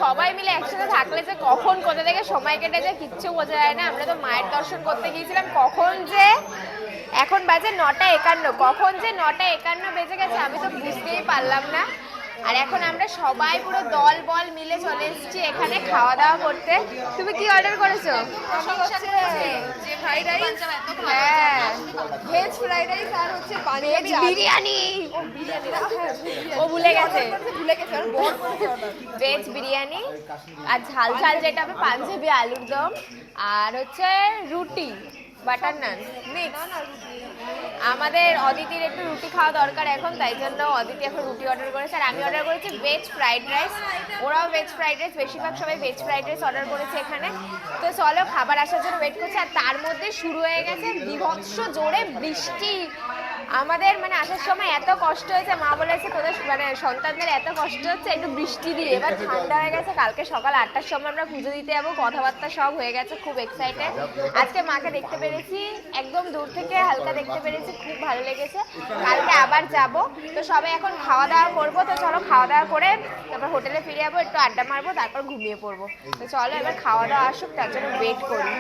সবাই মিলে একসাথে থাকলে যে কখন কোথা থেকে সময় কেটে যায় কিচ্ছু বোঝা যায় না। আমরা তো মায়ের দর্শন করতে গিয়েছিলাম, কখন যে এখন বাজে 9:51, কখন যে 9:51 বেজে গেছে আমি তো বুঝতেই পারলাম না। আর এখন আমরা সবাই পুরো দল বল মিলে চলে এসেছি এখানে খাওয়া দাওয়া করতে। তুমি কি অর্ডার করেছো? যে ফ্রাইড রাইস, হ্যাঁ, ভেজ ফ্রাইড রাইস আর হচ্ছে পাঞ্জাবি বিরিয়ানি। বিরিয়ানি। ও ভুলে গেছে, আর বড় করে order। ভেজ বিরিয়ানি আর ঝাল ঝাল যেটা হবে পাঞ্জাবি আলুর দম, আর হচ্ছে রুটি বাটার নান মিক্স। আমাদের অদিতির একটু রুটি খাওয়া দরকার এখন, তাই জন্য অদিতি এখন রুটি অর্ডার করেছে। আর আমি অর্ডার করেছি ভেজ ফ্রাইড রাইস, ওরাও ভেজ ফ্রাইড রাইস, বেশিরভাগ সবাই ভেজ ফ্রাইড রাইস অর্ডার করেছে এখানে। তো চলো খাবার আসার জন্য ওয়েট করছে। আর তার মধ্যে শুরু হয়ে গেছে বিভৎস জোরে বৃষ্টি। আমাদের মানে আসার সময় এত কষ্ট হয়েছে, মা বলেছে তোদের মানে সন্তানদের এত কষ্ট হচ্ছে একটু বৃষ্টি দিয়ে। এবার ঠান্ডা হয়ে গেছে, কালকে সকাল 8টার সময় আমরা পুজো দিতে যাবো, কথাবার্তা সব হয়ে গেছে, খুব এক্সাইটেড। আজকে মাকে দেখতে পেরেছি, একদম দূর থেকে হালকা দেখতে পেরেছি, খুব ভালো লেগেছে। কালকে আবার যাব। তো সবাই এখন খাওয়া দাওয়া করবো, তো চলো খাওয়া দাওয়া করে তারপর হোটেলে ফিরে যাবো, একটু আড্ডা মারবো, তারপর ঘুমিয়ে পড়বো। তো চলো এবার খাওয়া দাওয়া আসুক, তার জন্য ওয়েট করি।